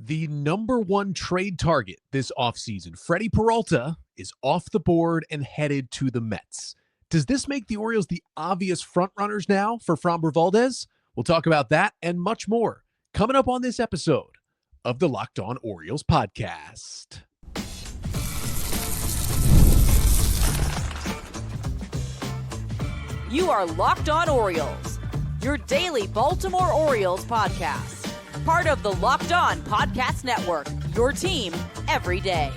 The number one trade target this offseason, Freddy Peralta, is off the board and headed to the Mets. Does this make the Orioles the obvious frontrunners now for Framber Valdez? We'll talk about that and much more coming up on this episode of the Locked On Orioles podcast. You are Locked On Orioles, your daily Baltimore Orioles podcast. Part of the Locked On Podcast Network, your team every day.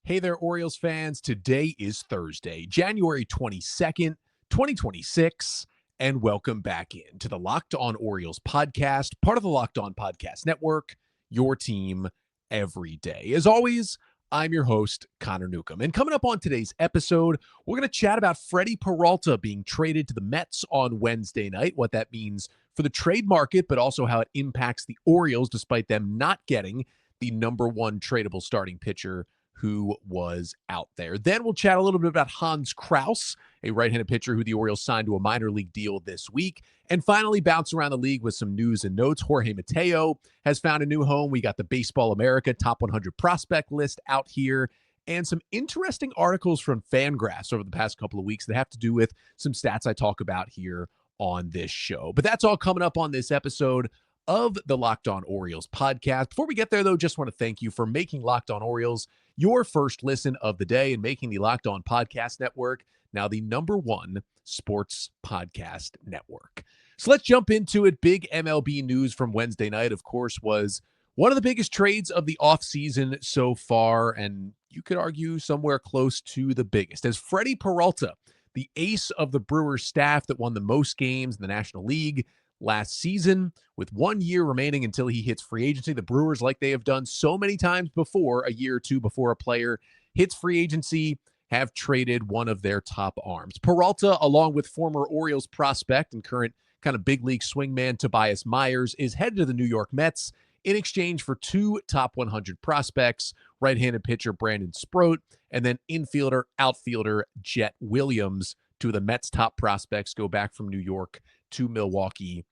Hey there, Orioles fans. Today is Thursday, January 22nd, 2026, and welcome back in to the Locked On Orioles podcast, part of the Locked On Podcast Network, your team every day. As always, I'm your host, Connor Newcomb. And coming up on today's episode, we're going to chat about Freddy Peralta being traded to the Mets on Wednesday night, what that means for the trade market, but also how it impacts the Orioles despite them not getting the number one tradable starting pitcher who was out there. Then we'll chat a little bit about Hans Crouse, a right-handed pitcher who the Orioles signed to a minor league deal this week. And finally, bounce around the league with some news and notes. Jorge Mateo has found a new home. We got the Baseball America Top 100 prospect list out here and some interesting articles from Fangraphs over the past couple of weeks that have to do with some stats I talk about here on this show. But that's all coming up on this episode of the Locked On Orioles podcast. Before we get there, though, just want to thank you for making Locked On Orioles your first listen of the day and making the Locked On Podcast Network now the number one sports podcast network. So let's jump into it. Big MLB news from Wednesday night, of course, was one of the biggest trades of the offseason so far, and you could argue somewhere close to the biggest, as Freddy Peralta, the ace of the Brewers staff that won the most games in the National League last season, with 1 year remaining until he hits free agency. The Brewers, like they have done so many times before, a year or two before a player hits free agency, have traded one of their top arms. Peralta, along with former Orioles prospect and current kind of big league swingman Tobias Myers, is headed to the New York Mets in exchange for two top 100 prospects, right-handed pitcher Brandon Sproat, and then infielder, outfielder Jet Williams. Two of the Mets' top prospects go back from New York to Milwaukee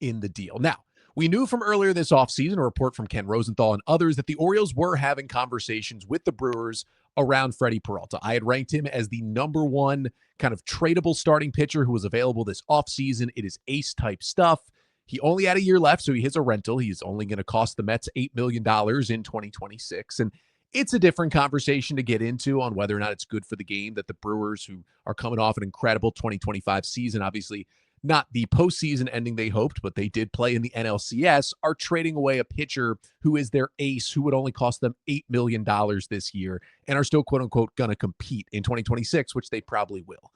in the deal. Now, we knew from earlier this offseason, a report from Ken Rosenthal and others, that the Orioles were having conversations with the Brewers around Freddy Peralta. I had ranked him as the number one kind of tradable starting pitcher who was available this offseason. It is ace-type stuff. He only had a year left, so he hits a rental. He's only going to cost the Mets $8 million in 2026. And it's a different conversation to get into on whether or not it's good for the game that the Brewers, who are coming off an incredible 2025 season, obviously not the postseason ending they hoped, but they did play in the NLCS, are trading away a pitcher who is their ace, who would only cost them $8 million this year and are still, quote unquote, going to compete in 2026, which they probably will.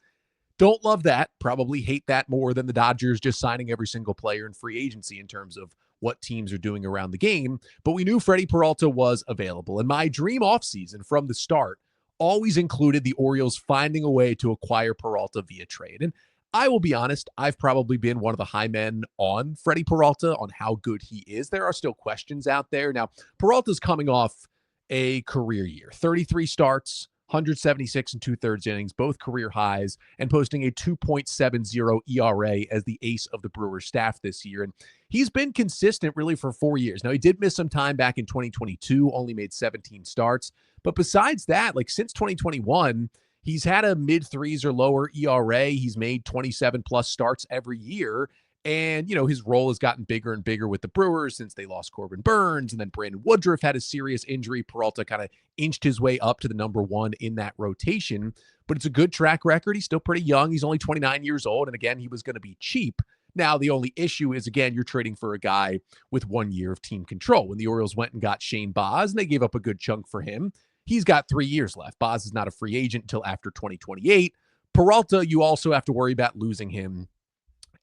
Don't love that. Probably hate that more than the Dodgers just signing every single player in free agency in terms of what teams are doing around the game. But we knew Freddy Peralta was available. And my dream offseason from the start always included the Orioles finding a way to acquire Peralta via trade. And I will be honest, I've probably been one of the high men on Freddy Peralta, on how good he is. There are still questions out there. Now, Peralta's coming off a career year, 33 starts, 176 and two-thirds innings, both career highs, and posting a 2.70 ERA as the ace of the Brewers staff this year. And he's been consistent really for 4 years. Now, he did miss some time back in 2022, only made 17 starts. But besides that, like since 2021, he's had a mid-threes or lower ERA. He's made 27-plus starts every year. And, you know, his role has gotten bigger and bigger with the Brewers since they lost Corbin Burns. And then Brandon Woodruff had a serious injury. Peralta kind of inched his way up to the number one in that rotation. But it's a good track record. He's still pretty young. He's only 29 years old. And again, he was going to be cheap. Now, the only issue is, again, you're trading for a guy with 1 year of team control. When the Orioles went and got Shane Baz, and they gave up a good chunk for him, he's got 3 years left. Baz is not a free agent until after 2028. Peralta, you also have to worry about losing him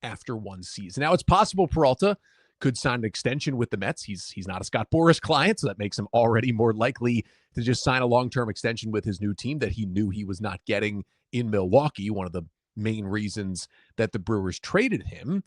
after one season. Now, it's possible Peralta could sign an extension with the Mets. He's not a Scott Boras client, so that makes him already more likely to just sign a long-term extension with his new team that he knew he was not getting in Milwaukee, one of the main reasons that the Brewers traded him.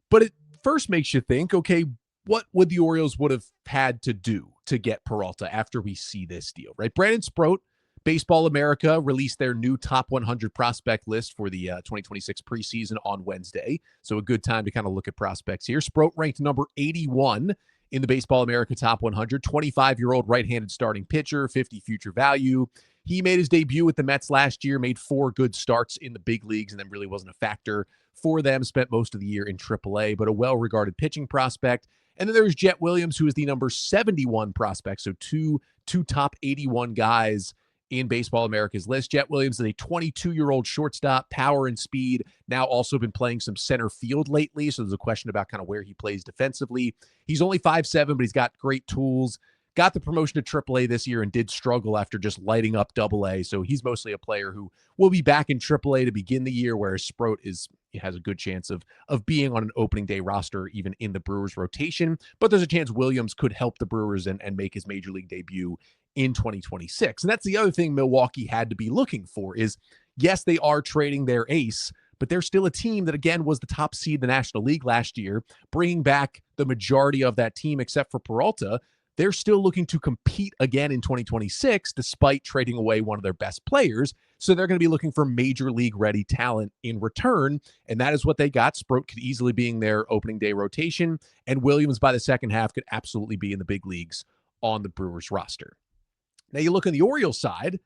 But it first makes you think, okay, what would the Orioles would have had to do to get Peralta after we see this deal, right? Brandon Sproat Baseball America released their new top 100 prospect list for the 2026 preseason on Wednesday. So a good time to kind of look at prospects here. Sproat ranked number 81 in the Baseball America top 100, 25-year-old right-handed starting pitcher, 50 future value. He made his debut with the Mets last year, made 4 good starts in the big leagues, and then really wasn't a factor for them, spent most of the year in AAA, but a well-regarded pitching prospect. And then there's Jet Williams, who is the number 71 prospect, so two top 81 guys in Baseball America's list. Jet Williams is a 22-year-old shortstop, power and speed, now also been playing some center field lately, so there's a question about kind of where he plays defensively. He's only 5'7", but he's got great tools. Got the promotion to AAA this year and did struggle after just lighting up AA, so he's mostly a player who will be back in AAA to begin the year, whereas Sproat has a good chance of being on an opening day roster, even in the Brewers rotation. But there's a chance Williams could help the Brewers and make his major league debut in 2026. And that's the other thing Milwaukee had to be looking for is, yes, they are trading their ace, but they're still a team that, again, was the top seed in the National League last year, bringing back the majority of that team except for Peralta. They're still looking to compete again in 2026, despite trading away one of their best players. So they're going to be looking for major league ready talent in return. And that is what they got. Sproat could easily be in their opening day rotation, and Williams by the second half could absolutely be in the big leagues on the Brewers roster. Now you look on the Orioles side,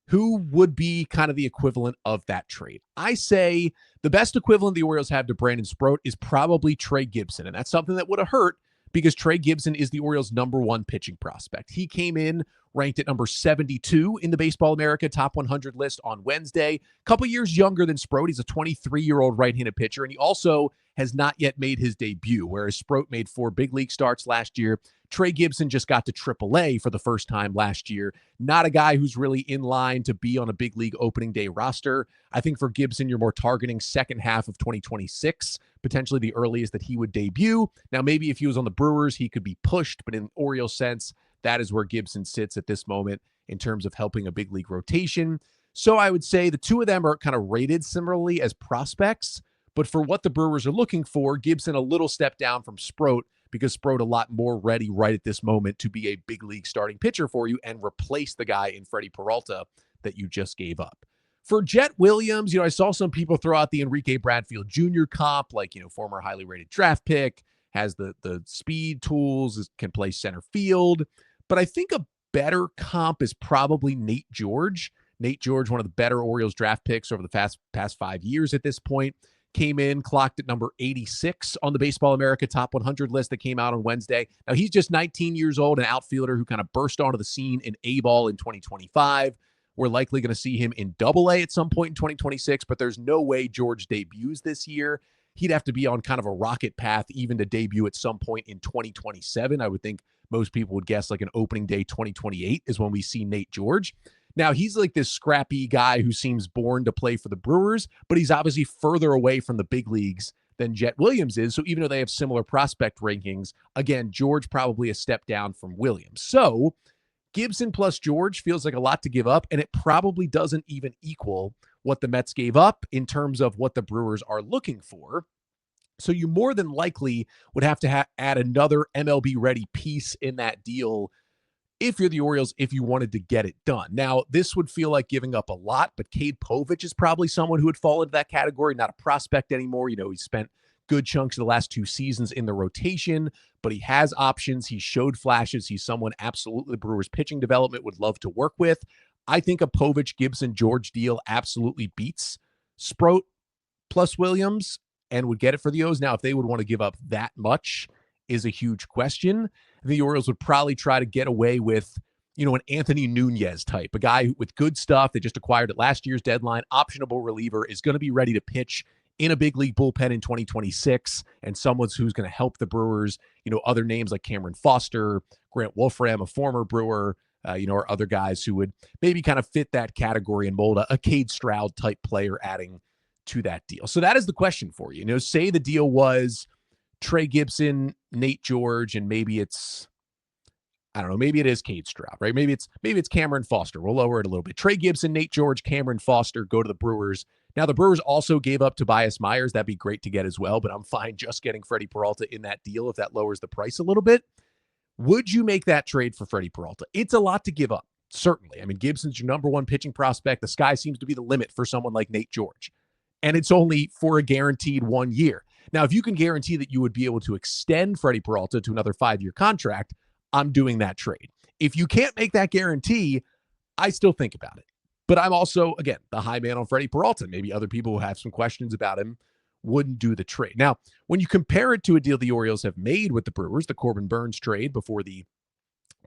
who would be kind of the equivalent of that trade? I say the best equivalent the Orioles have to Brandon Sproat is probably Trey Gibson. And that's something that would have hurt because Trey Gibson is the Orioles' number 1 pitching prospect. He came in ranked at number 72 in the Baseball America top 100 list on Wednesday. A couple years younger than Sproat. He's a 23-year-old right-handed pitcher, and he also has not yet made his debut, whereas Sproat made 4 big league starts last year. Trey Gibson just got to AAA for the first time last year. Not a guy who's really in line to be on a big league opening day roster. I think for Gibson, you're more targeting second half of 2026, potentially the earliest that he would debut. Now, maybe if he was on the Brewers, he could be pushed, but in Orioles sense, that is where Gibson sits at this moment in terms of helping a big league rotation. So I would say the two of them are kind of rated similarly as prospects, but for what the Brewers are looking for, Gibson a little step down from Sproat, because Sproat a lot more ready right at this moment to be a big league starting pitcher for you and replace the guy in Freddy Peralta that you just gave up. For Jet Williams, I saw some people throw out the Enrique Bradfield Jr. comp, like, former highly rated draft pick, has the speed tools, can play center field. But I think a better comp is probably Nate George. Nate George, one of the better Orioles draft picks over the past 5 years at this point. Came in, clocked at number 86 on the Baseball America top 100 list that came out on Wednesday. Now, he's just 19 years old, an outfielder who kind of burst onto the scene in A-ball in 2025. We're likely going to see him in Double-A at some point in 2026, but there's no way George debuts this year. He'd have to be on kind of a rocket path even to debut at some point in 2027. I would think most people would guess like an opening day 2028 is when we see Nate George. Now, he's like this scrappy guy who seems born to play for the Brewers, but he's obviously further away from the big leagues than Jet Williams is. So even though they have similar prospect rankings, again, George probably a step down from Williams. So Gibson plus George feels like a lot to give up, and it probably doesn't even equal what the Mets gave up in terms of what the Brewers are looking for. So you more than likely would have to add another MLB-ready piece in that deal if you're the Orioles, if you wanted to get it done. Now, this would feel like giving up a lot, but Cade Povich is probably someone who would fall into that category, not a prospect anymore. He spent good chunks of the last 2 seasons in the rotation, but he has options. He showed flashes. He's someone absolutely the Brewers pitching development would love to work with. I think a Povich, Gibson, George deal absolutely beats Sproat plus Williams and would get it for the O's. Now, if they would want to give up that much is a huge question. The Orioles would probably try to get away with, an Anthony Nunez type, a guy with good stuff. They just acquired at last year's deadline, optionable reliever, is going to be ready to pitch in a big league bullpen in 2026, and someone who's going to help the Brewers, other names like Cameron Foster, Grant Wolfram, a former Brewer, or other guys who would maybe kind of fit that category and mold a Cade Stroud type player adding to that deal. So that is the question for you. Say the deal was Trey Gibson, Nate George, and maybe it's, I don't know, maybe it is Cade Stroud, right? Maybe it's Cameron Foster. We'll lower it a little bit. Trey Gibson, Nate George, Cameron Foster go to the Brewers. Now, the Brewers also gave up Tobias Myers. That'd be great to get as well, but I'm fine just getting Freddy Peralta in that deal if that lowers the price a little bit. Would you make that trade for Freddy Peralta? It's a lot to give up. Certainly. I mean, Gibson's your number one pitching prospect. The sky seems to be the limit for someone like Nate George. And it's only for a guaranteed 1 year. Now, if you can guarantee that you would be able to extend Freddy Peralta to another 5-year contract, I'm doing that trade. If you can't make that guarantee, I still think about it. But I'm also, again, the high man on Freddy Peralta. Maybe other people who have some questions about him wouldn't do the trade. Now, when you compare it to a deal the Orioles have made with the Brewers, the Corbin Burnes trade before the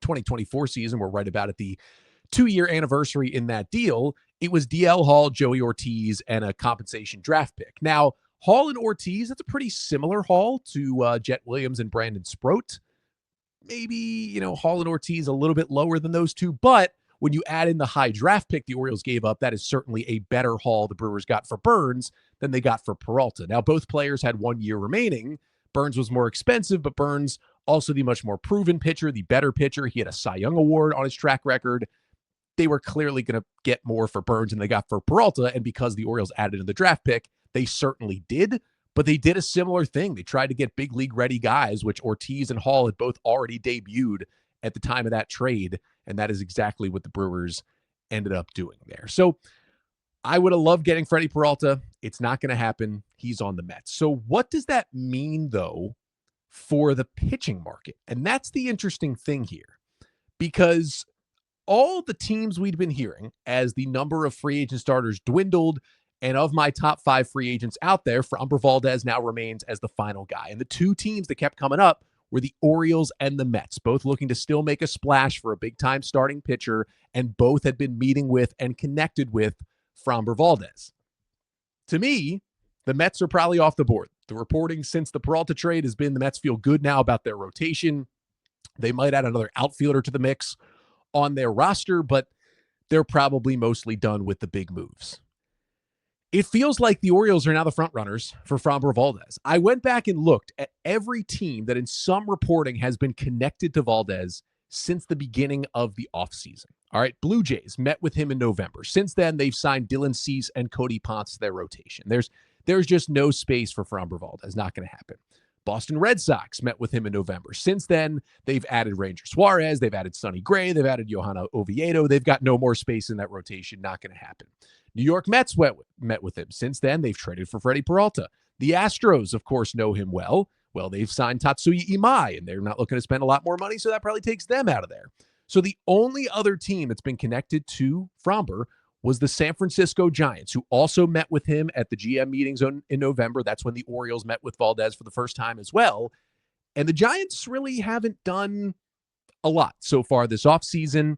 2024 season, we're right about at the 2-year anniversary in that deal. It was DL Hall, Joey Ortiz, and a compensation draft pick. Now, Hall and Ortiz, that's a pretty similar haul to Jet Williams and Brandon Sproat. Maybe, Hall and Ortiz a little bit lower than those two, but when you add in the high draft pick the Orioles gave up, that is certainly a better haul the Brewers got for Burnes than they got for Peralta. Now, both players had 1 year remaining. Burnes was more expensive, but Burnes also the much more proven pitcher, the better pitcher. He had a Cy Young Award on his track record. They were clearly going to get more for Burnes than they got for Peralta, and because the Orioles added in the draft pick, they certainly did, but they did a similar thing. They tried to get big league ready guys, which Ortiz and Hall had both already debuted at the time of that trade, and that is exactly what the Brewers ended up doing there. So I would have loved getting Freddy Peralta. It's not going to happen. He's on the Mets. So what does that mean, though, for the pitching market? And that's the interesting thing here, because all the teams we'd been hearing as the number of free agent starters dwindled, and of my top 5 free agents out there, Framber Valdez now remains as the final guy. And the two teams that kept coming up were the Orioles and the Mets, both looking to still make a splash for a big-time starting pitcher, and both had been meeting with and connected with Framber Valdez. To me, the Mets are probably off the board. The reporting since the Peralta trade has been the Mets feel good now about their rotation. They might add another outfielder to the mix on their roster, but they're probably mostly done with the big moves. It feels like the Orioles are now the front runners for Framber Valdez. I went back and looked at every team that in some reporting has been connected to Valdez since the beginning of the offseason. All right, Blue Jays met with him in November. Since then, they've signed Dylan Cease and Cody Ponce to their rotation. There's just no space for Framber Valdez. Not going to happen. Boston Red Sox met with him in November. Since then, they've added Ranger Suarez, they've added Sonny Gray, they've added Johanna Oviedo. They've got no more space in that rotation. Not going to happen. New York Mets met with him. Since then, they've traded for Freddy Peralta. The Astros, of course, know him well. Well, they've signed Tatsuya Imai, and they're not looking to spend a lot more money, so that probably takes them out of there. So the only other team that's been connected to Framber was the San Francisco Giants, who also met with him at the GM meetings in November. That's when the Orioles met with Valdez for the first time as well. And the Giants really haven't done a lot so far this offseason.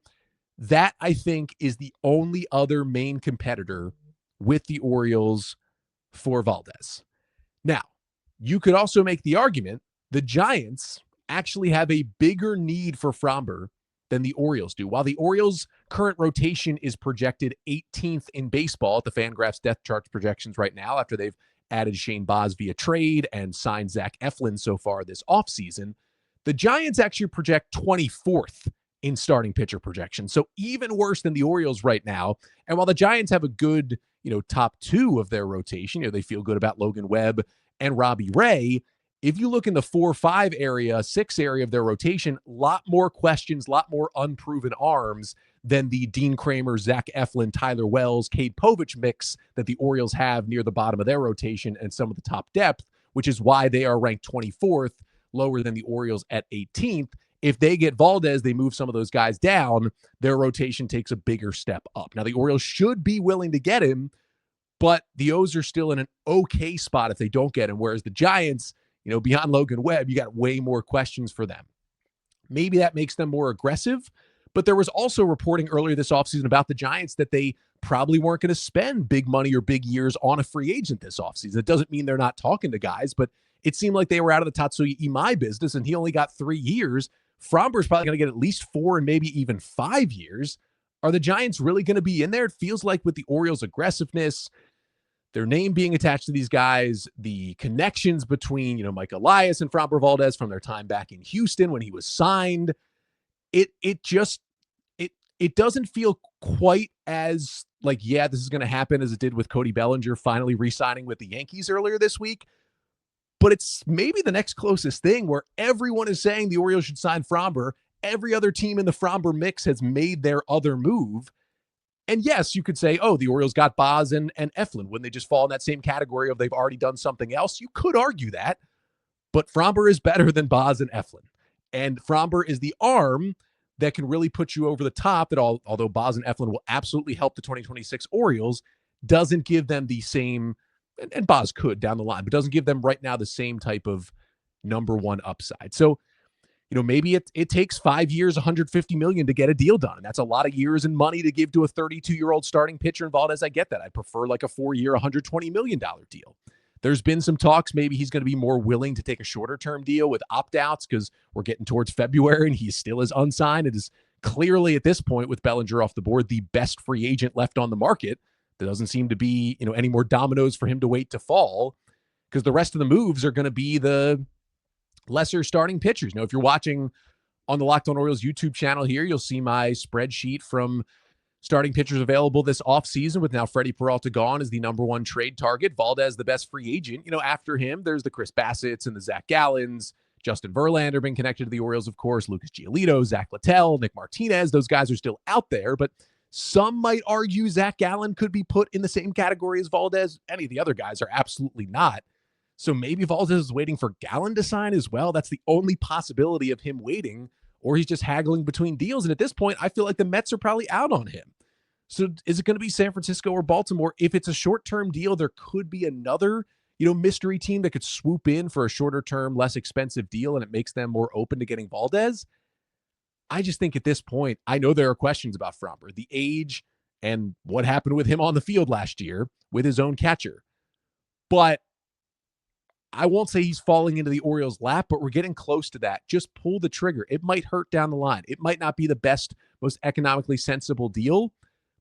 That, I think, is the only other main competitor with the Orioles for Valdez. Now, you could also make the argument the Giants actually have a bigger need for Framber than the Orioles do. While the Orioles' current rotation is projected 18th in baseball at the Fangraphs Death Charts projections right now, after they've added Shane Baz via trade and signed Zach Eflin so far this offseason, the Giants actually project 24th in starting pitcher projection. So even worse than the Orioles right now. And while the Giants have a good, top 2 of their rotation, they feel good about Logan Webb and Robbie Ray. If you look in the 4-5 area, 6 area of their rotation, a lot more questions, a lot more unproven arms than the Dean Kramer, Zach Eflin, Tyler Wells, Cade Povich mix that the Orioles have near the bottom of their rotation and some of the top depth, which is why they are ranked 24th, lower than the Orioles at 18th. If they get Valdez, they move some of those guys down, their rotation takes a bigger step up. Now, the Orioles should be willing to get him, but the O's are still in an okay spot if they don't get him, whereas the Giants, beyond Logan Webb, you got way more questions for them. Maybe that makes them more aggressive, but there was also reporting earlier this offseason about the Giants that they probably weren't going to spend big money or big years on a free agent this offseason. It doesn't mean they're not talking to guys, but it seemed like they were out of the Tatsuya Imai business, and he only got 3 years. Framber's probably going to get at least 4 and maybe even 5 years. Are the Giants really going to be in there? It feels like with the Orioles' aggressiveness, their name being attached to these guys, the connections between, Mike Elias and Framber Valdez from their time back in Houston when he was signed, it doesn't feel quite as like, yeah, this is going to happen as it did with Cody Bellinger finally re-signing with the Yankees earlier this week. But it's maybe the next closest thing where everyone is saying the Orioles should sign Framber. Every other team in the Framber mix has made their other move. And yes, you could say, oh, the Orioles got Boz and Eflin. Wouldn't they just fall in that same category of they've already done something else? You could argue that. But Framber is better than Boz and Eflin. And Framber is the arm that can really put you over the top that although Boz and Eflin will absolutely help the 2026 Orioles, doesn't give them the same, and Boz could down the line, but doesn't give them right now the same type of number one upside. So, maybe it takes 5 years, $150 million to get a deal done. And that's a lot of years and money to give to a 32-year-old starting pitcher in Valdez. I get that. I'd prefer like a 4-year, $120 million deal. There's been some talks. Maybe he's going to be more willing to take a shorter-term deal with opt-outs because we're getting towards February and he still is unsigned. It is clearly at this point with Bellinger off the board, the best free agent left on the market. There doesn't seem to be, any more dominoes for him to wait to fall because the rest of the moves are going to be the lesser starting pitchers. If you're watching on the Locked On Orioles YouTube channel here, you'll see my spreadsheet from starting pitchers available this offseason with now Freddy Peralta gone as the number one trade target. Valdez, the best free agent. After him, there's the Chris Bassett's and the Zach Gallens. Justin Verlander been connected to the Orioles, of course. Lucas Giolito, Zach Littell, Nick Martinez. Those guys are still out there, but some might argue Zach Gallen could be put in the same category as Valdez. Any of the other guys are absolutely not. So maybe Valdez is waiting for Gallen to sign as well. That's the only possibility of him waiting, or he's just haggling between deals. And at this point, I feel like the Mets are probably out on him. So is it going to be San Francisco or Baltimore? If it's a short-term deal, there could be another, mystery team that could swoop in for a shorter-term, less expensive deal, and it makes them more open to getting Valdez. I just think at this point, I know there are questions about Framber, the age and what happened with him on the field last year with his own catcher. But I won't say he's falling into the Orioles' lap, but we're getting close to that. Just pull the trigger. It might hurt down the line. It might not be the best, most economically sensible deal,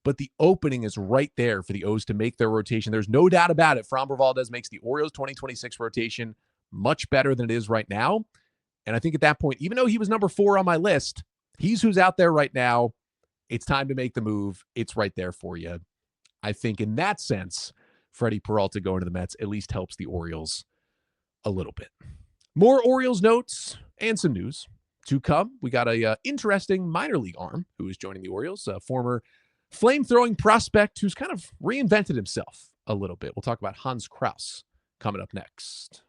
but the opening is right there for the O's to make their rotation. There's no doubt about it. Framber Valdez makes the Orioles 2026 rotation much better than it is right now. And I think at that point, even though he was number 4 on my list, he's who's out there right now. It's time to make the move. It's right there for you. I think in that sense, Freddy Peralta going to the Mets at least helps the Orioles a little bit. More Orioles notes and some news to come. We got a interesting minor league arm who is joining the Orioles, a former flame-throwing prospect who's kind of reinvented himself a little bit. We'll talk about Hans Crouse coming up next.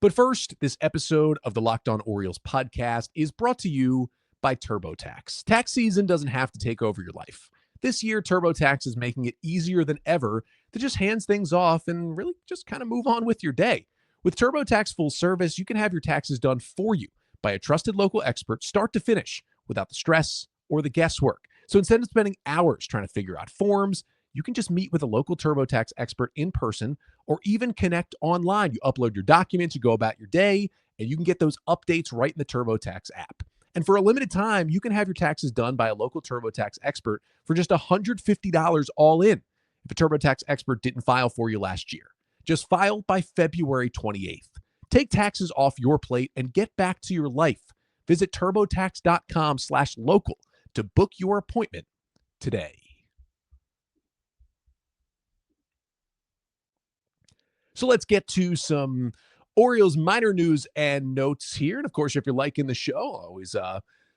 But first, this episode of the Locked On Orioles podcast is brought to you by TurboTax. Tax season doesn't have to take over your life. This year, TurboTax is making it easier than ever to just hands things off and really just kind of move on with your day. With TurboTax Full Service, you can have your taxes done for you by a trusted local expert start to finish without the stress or the guesswork. So instead of spending hours trying to figure out forms, you can just meet with a local TurboTax expert in person or even connect online. You upload your documents, you go about your day, and you can get those updates right in the TurboTax app. And for a limited time, you can have your taxes done by a local TurboTax expert for just $150 all in if a TurboTax expert didn't file for you last year. Just file by February 28th. Take taxes off your plate and get back to your life. Visit TurboTax.com/local to book your appointment today. So let's get to some Orioles minor news and notes here. And of course, if you're liking the show, I'll always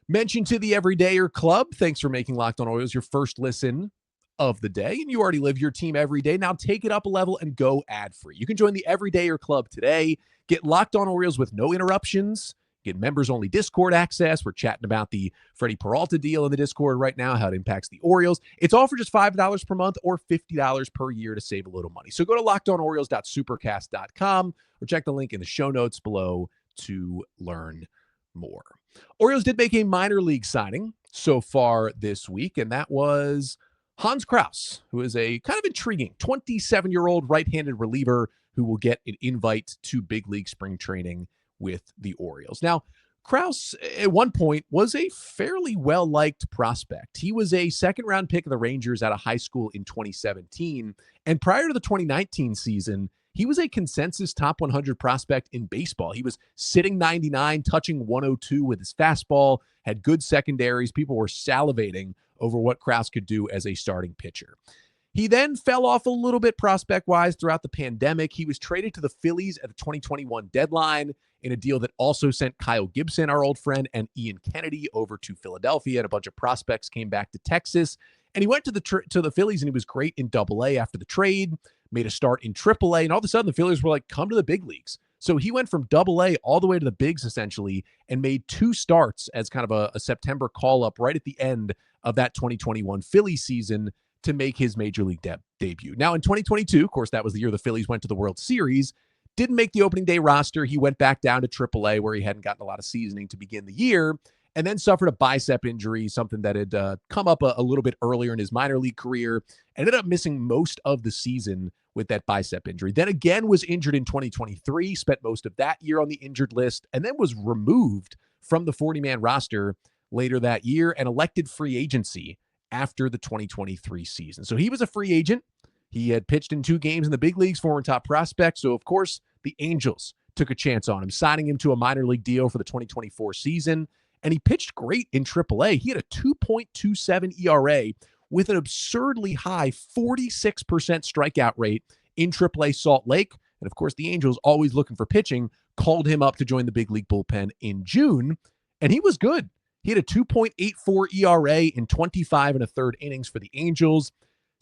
mention to the Everydayer Club, thanks for making Locked On Orioles your first listen of the day. And you already live your team every day. Now take it up a level and go ad-free. You can join the Everydayer Club today. Get Locked On Orioles with no interruptions. Get members-only Discord access. We're chatting about the Freddy Peralta deal in the Discord right now, how it impacts the Orioles. It's all for just $5 per month or $50 per year to save a little money. So go to LockedOnOrioles.supercast.com or check the link in the show notes below to learn more. Orioles did make a minor league signing so far this week, and that was Hans Crouse, who is a kind of intriguing 27-year-old right-handed reliever who will get an invite to big league spring training with the Orioles. Now, Crouse at one point was a fairly well-liked prospect. He was a second-round pick of the Rangers out of high school in 2017. And prior to the 2019 season, he was a consensus top 100 prospect in baseball. He was sitting 99, touching 102 with his fastball, had good secondaries. People were salivating over what Crouse could do as a starting pitcher. He then fell off a little bit prospect-wise throughout the pandemic. He was traded to the Phillies at the 2021 deadline in a deal that also sent Kyle Gibson, our old friend, and Ian Kennedy over to Philadelphia, and a bunch of prospects came back to Texas. And he went to the Phillies, and he was great in Double-A after the trade, made a start in Triple-A, and all of a sudden the Phillies were like, come to the big leagues. So he went from Double-A all the way to the bigs, essentially, and made 2 starts as kind of a September call-up right at the end of that 2021 Phillies season to make his major league debut. Now, in 2022, of course, that was the year the Phillies went to the World Series, didn't make the opening day roster. He went back down to AAA where he hadn't gotten a lot of seasoning to begin the year, and then suffered a bicep injury, something that had come up a little bit earlier in his minor league career. Ended up missing most of the season with that bicep injury. Then again was injured in 2023, spent most of that year on the injured list, and then was removed from the 40-man roster later that year and elected free agency after the 2023 season. So he was a free agent. He had pitched in 2 games in the big leagues, former top prospect. So, of course, the Angels took a chance on him, signing him to a minor league deal for the 2024 season. And he pitched great in AAA. He had a 2.27 ERA with an absurdly high 46% strikeout rate in AAA Salt Lake. And, of course, the Angels, always looking for pitching, called him up to join the big league bullpen in June. And he was good. He had a 2.84 ERA in 25 and a third innings for the Angels.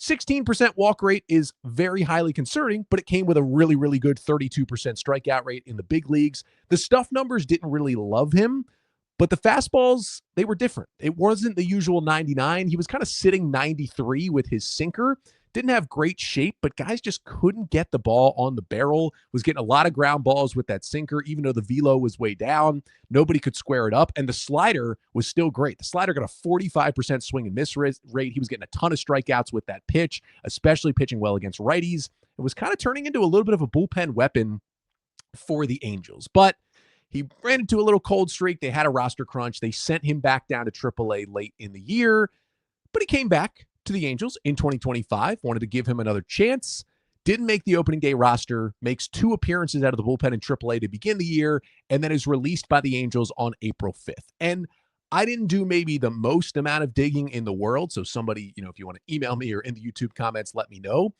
16% walk rate is very highly concerning, but it came with a really, really good 32% strikeout rate in the big leagues. The stuff numbers didn't really love him, but the fastballs, they were different. It wasn't the usual 99. He was kind of sitting 93 with his sinker. Didn't have great shape, but guys just couldn't get the ball on the barrel. Was getting a lot of ground balls with that sinker, even though the velo was way down. Nobody could square it up, and the slider was still great. The slider got a 45% swing and miss rate. He was getting a ton of strikeouts with that pitch, especially pitching well against righties. It was kind of turning into a little bit of a bullpen weapon for the Angels, but he ran into a little cold streak. They had a roster crunch. They sent him back down to AAA late in the year, but he came back to the Angels in 2025, wanted to give him another chance, didn't make the opening day roster, makes 2 appearances out of the bullpen in AAA to begin the year, and then is released by the Angels on April 5th. And I didn't do maybe the most amount of digging in the world, so somebody, if you want to email me or in the YouTube comments, let me know.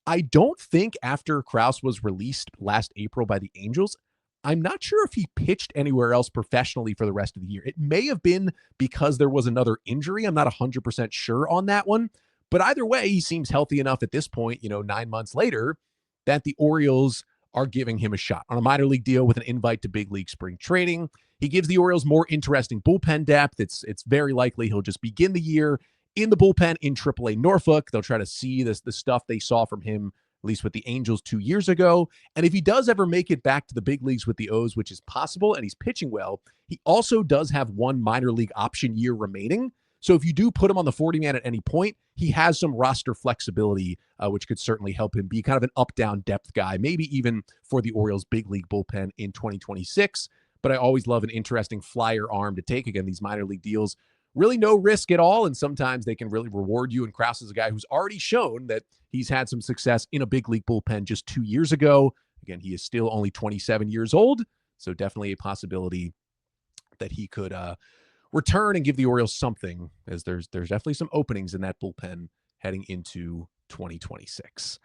I don't think after Crouse was released last April by the Angels, I'm not sure if he pitched anywhere else professionally for the rest of the year. It may have been because there was another injury. I'm not 100% sure on that one. But either way, he seems healthy enough at this point, 9 months later, that the Orioles are giving him a shot on a minor league deal with an invite to big league spring training. He gives the Orioles more interesting bullpen depth. It's very likely he'll just begin the year in the bullpen in AAA Norfolk. They'll try to see the stuff they saw from him, at least with the Angels 2 years ago. And if he does ever make it back to the big leagues with the O's, which is possible, and he's pitching well, he also does have 1 minor league option year remaining. So if you do put him on the 40-man at any point, he has some roster flexibility, which could certainly help him be kind of an up-down depth guy, maybe even for the Orioles' big league bullpen in 2026. But I always love an interesting flyer arm to take. Again, these minor league deals, really no risk at all, and sometimes they can really reward you. And Crouse is a guy who's already shown that he's had some success in a big league bullpen just 2 years ago. Again, he is still only 27 years old, so definitely a possibility that he could return and give the Orioles something, as there's definitely some openings in that bullpen heading into 2026.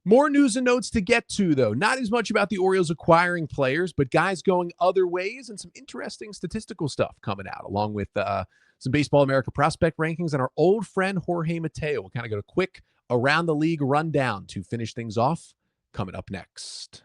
More news and notes to get to, though. Not as much about the Orioles acquiring players, but guys going other ways and some interesting statistical stuff coming out, along with some Baseball America prospect rankings and our old friend Jorge Mateo. We'll kind of get a quick around the league rundown to finish things off coming up next.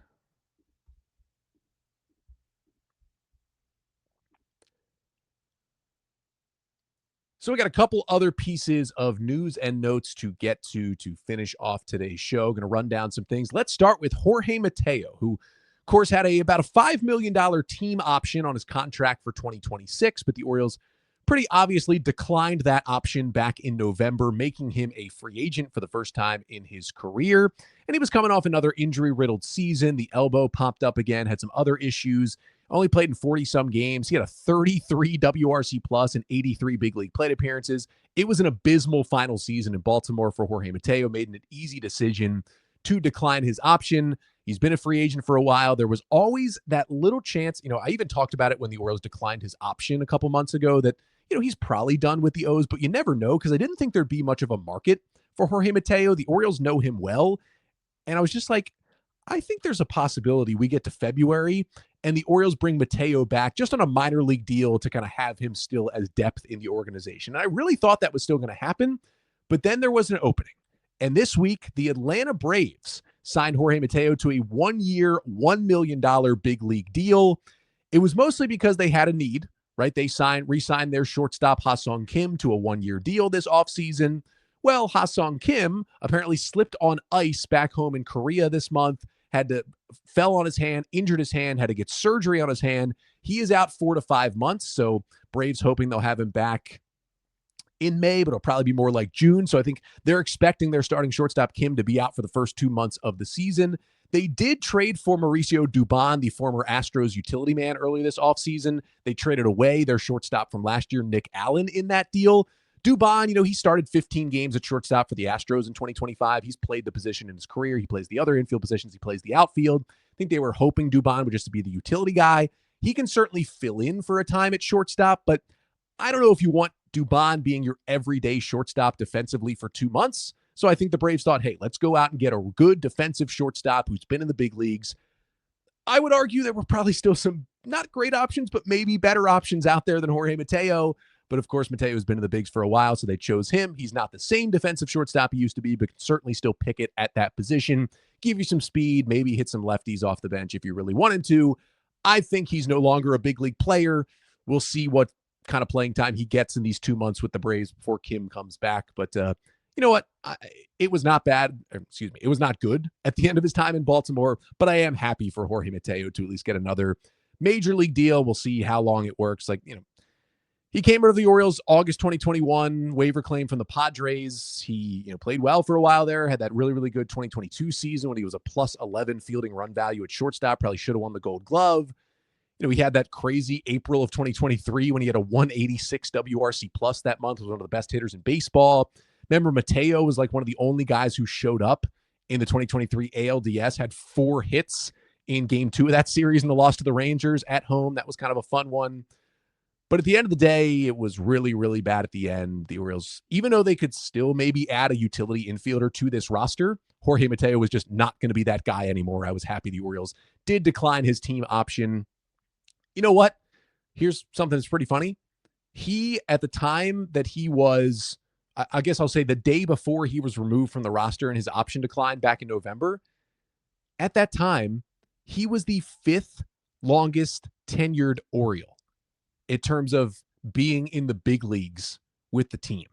So we got a couple other pieces of news and notes to get to finish off today's show. Going to run down some things. Let's start with Jorge Mateo, who, of course, had about a $5 million team option on his contract for 2026, but the Orioles pretty obviously declined that option back in November, making him a free agent for the first time in his career. And he was coming off another injury-riddled season. The elbow popped up again, had some other issues. Only played in 40-some games. He had a 33 WRC plus and 83 big league plate appearances. It was an abysmal final season in Baltimore for Jorge Mateo. Made an easy decision to decline his option. He's been a free agent for a while. There was always that little chance. I even talked about it when the Orioles declined his option a couple months ago that, he's probably done with the O's, but you never know, because I didn't think there'd be much of a market for Jorge Mateo. The Orioles know him well. And I was just like, I think there's a possibility we get to February and the Orioles bring Mateo back just on a minor league deal to kind of have him still as depth in the organization. And I really thought that was still going to happen, but then there was an opening. And this week, the Atlanta Braves signed Jorge Mateo to a 1-year, $1 million big league deal. It was mostly because they had a need, right? They re-signed their shortstop Ha-Seong Kim to a 1-year deal this offseason. Well, Ha-Seong Kim apparently slipped on ice back home in Korea this month, fell on his hand, injured his hand, had to get surgery on his hand. He is out 4 to 5 months, so Braves hoping they'll have him back in May, but it'll probably be more like June. So I think they're expecting their starting shortstop Kim to be out for the first 2 months of the season. They did trade for Mauricio Dubon, the former Astros utility man, early this offseason. They traded away their shortstop from last year, Nick Allen, in that deal. Dubon, he started 15 games at shortstop for the Astros in 2025. He's played the position in his career. He plays the other infield positions. He plays the outfield. I think they were hoping Dubon would just be the utility guy. He can certainly fill in for a time at shortstop, but I don't know if you want Dubon being your everyday shortstop defensively for 2 months. So I think the Braves thought, hey, let's go out and get a good defensive shortstop who's been in the big leagues. I would argue there were probably still some not great options, but maybe better options out there than Jorge Mateo. But of course, Mateo has been in the bigs for a while, so they chose him. He's not the same defensive shortstop he used to be, but can certainly still pick it at that position, give you some speed, maybe hit some lefties off the bench if you really wanted to. I think he's no longer a big league player. We'll see what kind of playing time he gets in these 2 months with the Braves before Kim comes back. But you know what? It was not bad. It was not good at the end of his time in Baltimore, but I am happy for Jorge Mateo to at least get another major league deal. We'll see how long it works. He came over to the Orioles August 2021, waiver claim from the Padres. He played well for a while there, had that really, really good 2022 season when he was a plus 11 fielding run value at shortstop, probably should have won the Gold Glove. He had that crazy April of 2023 when he had a 186 WRC plus that month, was one of the best hitters in baseball. Remember, Mateo was like one of the only guys who showed up in the 2023 ALDS, had 4 hits in game 2 of that series in the loss to the Rangers at home. That was kind of a fun one. But at the end of the day, it was really, really bad at the end. The Orioles, even though they could still maybe add a utility infielder to this roster, Jorge Mateo was just not going to be that guy anymore. I was happy the Orioles did decline his team option. You know what? Here's something that's pretty funny. He, at the time that he was, I guess I'll say the day before he was removed from the roster and his option declined back in November, at that time, he was the 5th longest tenured Oriole in terms of being in the big leagues with the team.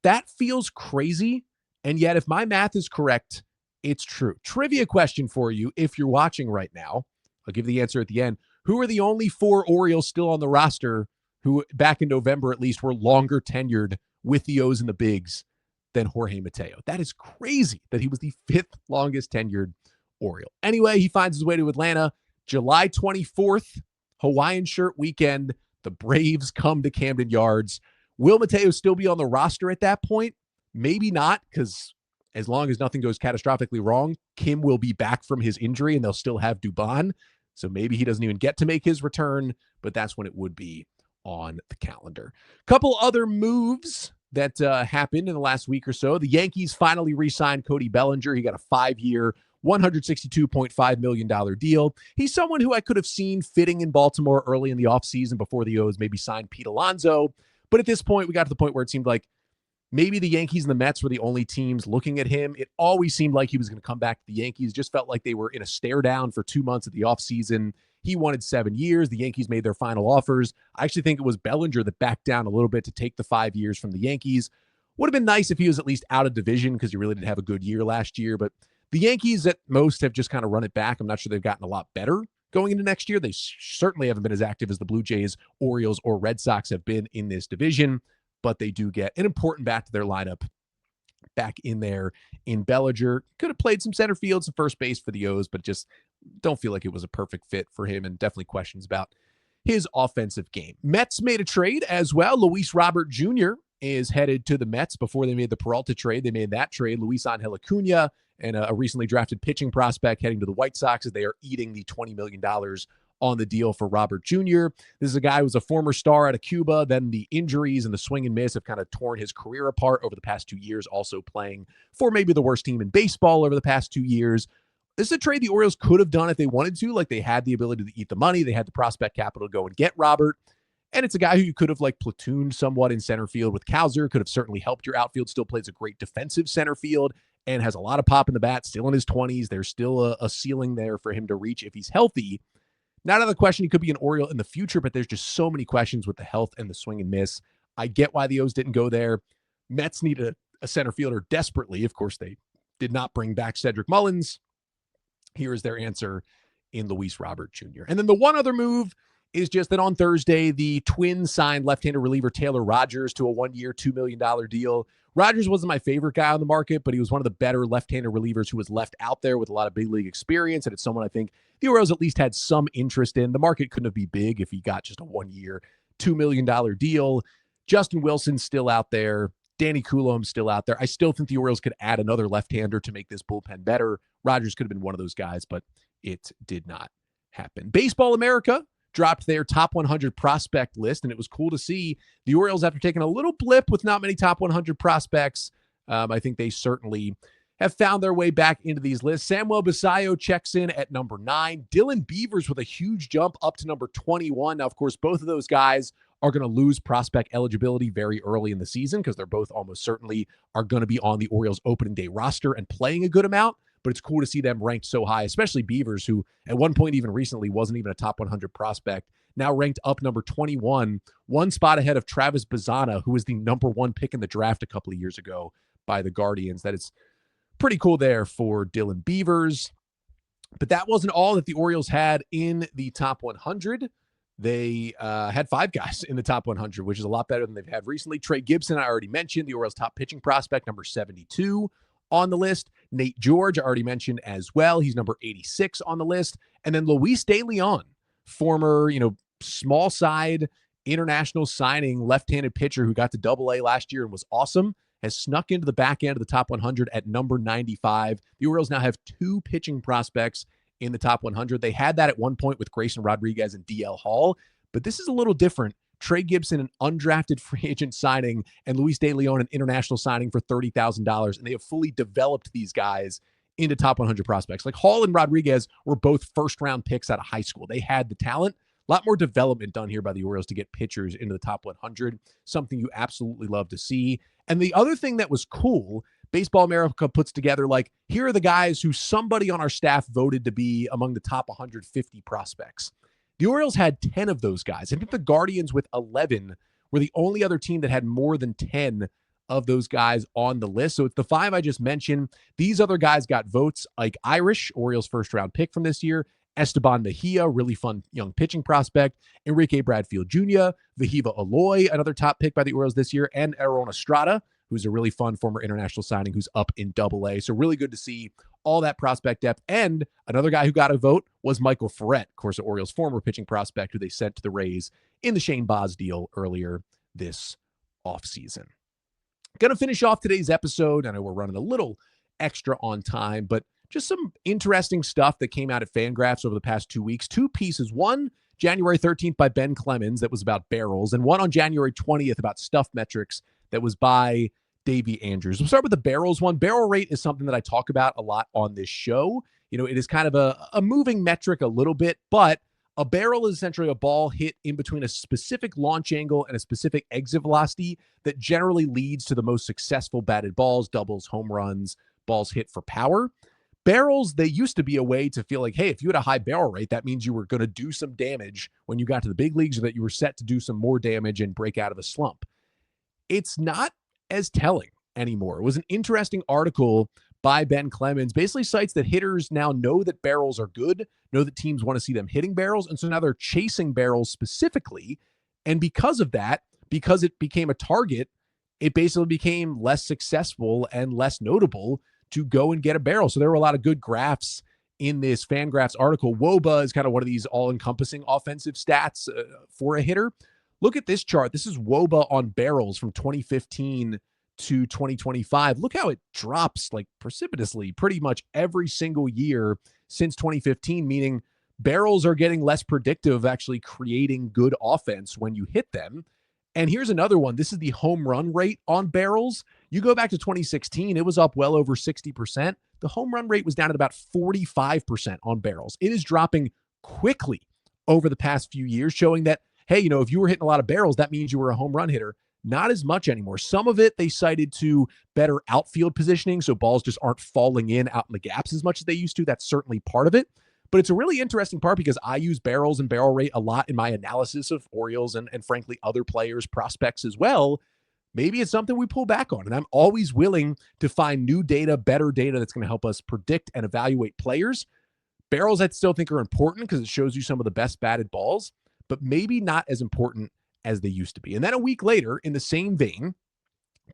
That feels crazy, and yet if my math is correct, it's true. Trivia question for you, if you're watching right now. I'll give the answer at the end. Who are the only 4 Orioles still on the roster who, back in November at least, were longer tenured with the O's and the bigs than Jorge Mateo? That is crazy that he was the 5th longest tenured Oriole. Anyway, he finds his way to Atlanta. July 24th, Hawaiian shirt weekend. The Braves come to Camden Yards. Will Mateo still be on the roster at that point? Maybe not, because as long as nothing goes catastrophically wrong, Kim will be back from his injury and they'll still have Dubon. So maybe he doesn't even get to make his return, but that's when it would be on the calendar. Couple other moves that happened in the last week or so. The Yankees finally re-signed Cody Bellinger. He got a 5-year, $162.5 million deal. He's someone who I could have seen fitting in Baltimore early in the offseason before the O's maybe signed Pete Alonso. But at this point, we got to the point where it seemed like maybe the Yankees and the Mets were the only teams looking at him. It always seemed like he was going to come back to the Yankees. Just felt like they were in a stare down for 2 months at the offseason. He wanted 7 years. The Yankees made their final offers. I actually think it was Bellinger that backed down a little bit to take the 5 years from the Yankees. Would have been nice if he was at least out of division because he really did have a good year last year. But the Yankees at most have just kind of run it back. I'm not sure they've gotten a lot better going into next year. They certainly haven't been as active as the Blue Jays, Orioles, or Red Sox have been in this division, but they do get an important bat to their lineup back in there in Bellinger. Could have played some center field, some first base for the O's, but just don't feel like it was a perfect fit for him, and definitely questions about his offensive game. Mets made a trade as well. Luis Robert Jr. is headed to the Mets. Before they made the Peralta trade, they made that trade. Luis Angel Acuna and a recently drafted pitching prospect heading to the White Sox as they are eating the $20 million on the deal for Robert Jr. This is a guy who was a former star out of Cuba. Then the injuries and the swing and miss have kind of torn his career apart over the past 2 years, also playing for maybe the worst team in baseball over the past 2 years. This is a trade the Orioles could have done if they wanted to. Like, they had the ability to eat the money. They had the prospect capital to go and get Robert. And it's a guy who you could have like platooned somewhat in center field with Cowser, could have certainly helped your outfield, still plays a great defensive center field and has a lot of pop in the bat, still in his 20s. There's still a ceiling there for him to reach if he's healthy. Not out of the question he could be an Oriole in the future, but there's just so many questions with the health and the swing and miss. I get why the O's didn't go there. Mets need a center fielder desperately. Of course, they did not bring back Cedric Mullins. Here is their answer in Luis Robert Jr. And then the one other move is just that on Thursday, the Twins signed left-handed reliever Taylor Rogers to a 1-year, $2 million deal. Rogers wasn't my favorite guy on the market, but he was one of the better left-handed relievers who was left out there with a lot of big league experience, and it's someone I think the Orioles at least had some interest in. The market couldn't have been big if he got just a 1-year, $2 million deal. Justin Wilson's still out there. Danny Coulombe's still out there. I still think the Orioles could add another left-hander to make this bullpen better. Rogers could have been one of those guys, but it did not happen. Baseball America dropped their top 100 prospect list, and it was cool to see the Orioles, after taking a little blip with not many top 100 prospects, I think they certainly have found their way back into these lists. Samuel Basallo checks in at number 9. Dylan Beavers with a huge jump up to number 21. Now, of course, both of those guys are going to lose prospect eligibility very early in the season because they're both almost certainly are going to be on the Orioles opening day roster and playing a good amount. But it's cool to see them ranked so high, especially Beavers, who at one point even recently wasn't even a top 100 prospect, now ranked up number 21, one spot ahead of Travis Bazzana, who was the number 1 pick in the draft a couple of years ago by the Guardians. That is pretty cool there for Dylan Beavers. But that wasn't all that the Orioles had in the top 100. They had 5 guys in the top 100, which is a lot better than they've had recently. Trey Gibson, I already mentioned, the Orioles' top pitching prospect, number 72 on the list. Nate George, I already mentioned as well. He's number 86 on the list. And then Luis De Leon, former, small side international signing left-handed pitcher who got to Double-A last year and was awesome, has snuck into the back end of the top 100 at number 95. The Orioles now have 2 pitching prospects in the top 100. They had that at one point with Grayson Rodriguez and DL Hall, but this is a little different. Trey Gibson, an undrafted free agent signing, and Luis De Leon, an international signing for $30,000. And they have fully developed these guys into top 100 prospects. Like Hall and Rodriguez were both first-round picks out of high school. They had the talent. A lot more development done here by the Orioles to get pitchers into the top 100, something you absolutely love to see. And the other thing that was cool, Baseball America puts together, like, here are the guys who somebody on our staff voted to be among the top 150 prospects. The Orioles had 10 of those guys. I think the Guardians with 11 were the only other team that had more than 10 of those guys on the list. So it's the 5 I just mentioned. These other guys got votes, like Irish, Orioles first-round pick from this year, Esteban Mejia, really fun young pitching prospect, Enrique Bradfield Jr., Vahiva Aloy, another top pick by the Orioles this year, and Aaron Estrada, who's a really fun former international signing who's up in Double-A. So really good to see all that prospect depth. And another guy who got a vote was Michael Ferret, of course, the Orioles' former pitching prospect who they sent to the Rays in the Shane Baz deal earlier this offseason. Going to finish off today's episode. I know we're running a little extra on time, but just some interesting stuff that came out at Fangraphs over the past 2 weeks. 2 pieces. One, January 13th by Ben Clemens, that was about barrels, and one on January 20th about stuff metrics that was by Davey Andrews. We'll start with the barrels one. Barrel rate is something that I talk about a lot on this show. It is kind of a moving metric a little bit, but a barrel is essentially a ball hit in between a specific launch angle and a specific exit velocity that generally leads to the most successful batted balls, doubles, home runs, balls hit for power. Barrels, they used to be a way to feel like, hey, if you had a high barrel rate, that means you were going to do some damage when you got to the big leagues, or that you were set to do some more damage and break out of a slump. It's not as telling anymore. It was an interesting article by Ben Clemens, basically cites that hitters now know that barrels are good, know that teams want to see them hitting barrels, and so now they're chasing barrels specifically. And because of that, because it became a target, it basically became less successful and less notable to go and get a barrel. So there were a lot of good graphs in this Fangraphs article. WOBA is kind of one of these all-encompassing offensive stats for a hitter. Look at this chart. This is WOBA on barrels from 2015 to 2025. Look how it drops like precipitously pretty much every single year since 2015, meaning Barrels are getting less predictive of actually creating good offense when you hit them. And here's another one. This is the home run rate on barrels. You go back to 2016, it was up well over 60%. The home run rate was down at about 45% on barrels. It is dropping quickly over the past few years, showing that, hey, if you were hitting a lot of barrels, that means you were a home run hitter. Not as much anymore. Some of it they cited to better outfield positioning, so balls just aren't falling out in the gaps as much as they used to. That's certainly part of it. But it's a really interesting part because I use barrels and barrel rate a lot in my analysis of Orioles and frankly, other players, prospects as well. Maybe it's something we pull back on. And I'm always willing to find new data, better data that's going to help us predict and evaluate players. Barrels I still think are important because it shows you some of the best batted balls, but maybe not as important as they used to be. And then a week later, in the same vein,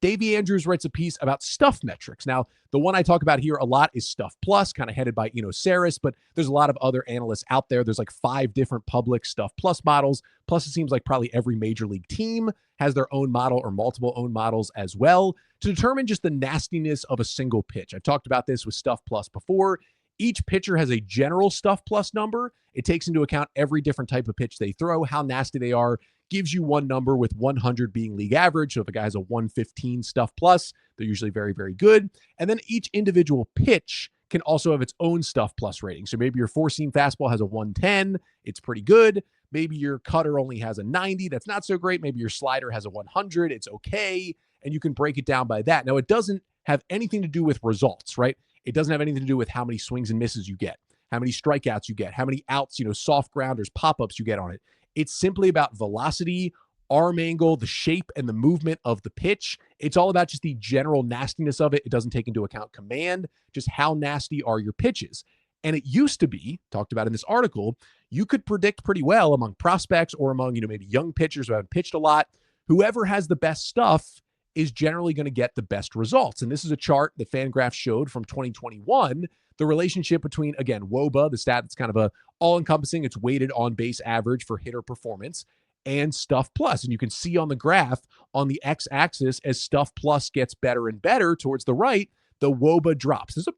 Davey Andrews writes a piece about stuff metrics. Now, the one I talk about here a lot is Stuff Plus, kind of headed by Saris, but there's a lot of other analysts out there. There's like 5 different public Stuff Plus models. Plus, it seems like probably every major league team has their own model or multiple own models as well to determine just the nastiness of a single pitch. I've talked about this with Stuff Plus before. Each pitcher has a general Stuff Plus number. It takes into account every different type of pitch they throw, how nasty they are, gives you one number with 100 being league average. So if a guy has a 115 Stuff Plus, they're usually very, very good. And then each individual pitch can also have its own Stuff Plus rating. So maybe your four-seam fastball has a 110. It's pretty good. Maybe your cutter only has a 90. That's not so great. Maybe your slider has a 100. It's okay. And you can break it down by that. Now, it doesn't have anything to do with results, right? It doesn't have anything to do with how many swings and misses you get, how many strikeouts you get, how many outs, soft grounders, pop-ups you get on it. It's simply about velocity, arm angle, the shape, and the movement of the pitch. It's all about just the general nastiness of it. It doesn't take into account command, just how nasty are your pitches. And it used to be, talked about in this article, you could predict pretty well among prospects or among, maybe young pitchers who haven't pitched a lot. Whoever has the best stuff is generally going to get the best results. And this is a chart that Fangraphs showed from 2021, the relationship between, again, WOBA, the stat that's kind of a all-encompassing, it's weighted on base average for hitter performance, and Stuff Plus. And you can see on the graph on the x-axis, as Stuff Plus gets better and better towards the right, the WOBA drops. There's a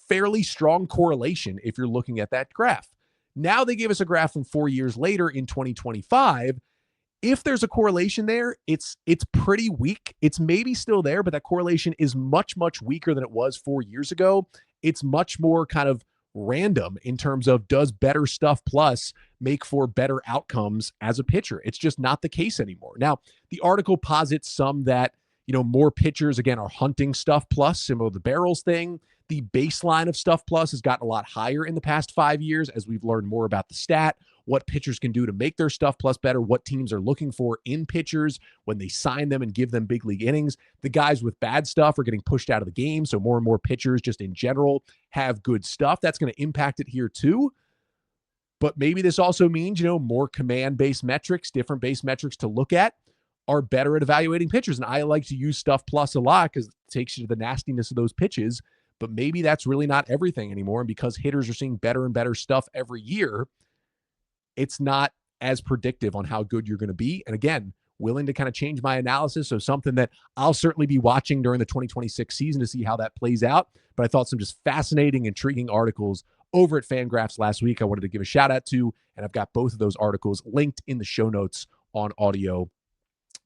fairly strong correlation if you're looking at that graph. Now they gave us a graph from 4 years later in 2025. If there's a correlation there, it's pretty weak. It's maybe still there, but that correlation is much, much weaker than it was 4 years ago. It's much more kind of random in terms of, does better Stuff Plus make for better outcomes as a pitcher? It's just not the case anymore. Now, the article posits some that, more pitchers, again, are hunting Stuff Plus, similar to the barrels thing. The baseline of Stuff Plus has gotten a lot higher in the past 5 years as we've learned more about the stat, what pitchers can do to make their Stuff Plus better, what teams are looking for in pitchers when they sign them and give them big league innings. The guys with bad stuff are getting pushed out of the game, so more and more pitchers just in general have good stuff. That's going to impact it here too. But maybe this also means, more command-based metrics, different base metrics to look at are better at evaluating pitchers. And I like to use Stuff Plus a lot because it takes you to the nastiness of those pitches. But maybe that's really not everything anymore. And because hitters are seeing better and better stuff every year, it's not as predictive on how good you're going to be. And again, willing to kind of change my analysis. So something that I'll certainly be watching during the 2026 season to see how that plays out. But I thought some just fascinating, intriguing articles over at Fangraphs last week I wanted to give a shout out to. And I've got both of those articles linked in the show notes on audio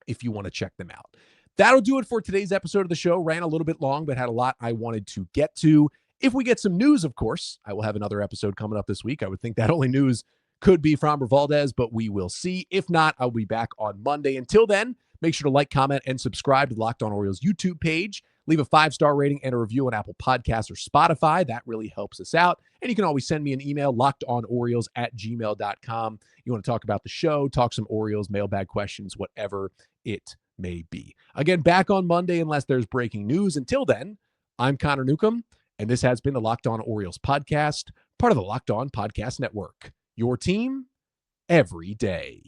if you want to check them out. That'll do it for today's episode of the show. Ran a little bit long, but had a lot I wanted to get to. If we get some news, of course, I will have another episode coming up this week. I would think that only news could be Framber Valdez, but we will see. If not, I'll be back on Monday. Until then, make sure to like, comment, and subscribe to the Locked On Orioles YouTube page. Leave a 5-star rating and a review on Apple Podcasts or Spotify. That really helps us out. And you can always send me an email, lockedonorioles@gmail.com. You want to talk about the show, talk some Orioles, mailbag questions, whatever it may be. Again, back on Monday unless there's breaking news. Until then, I'm Connor Newcomb, and this has been the Locked On Orioles podcast, part of the Locked On Podcast Network. Your team every day.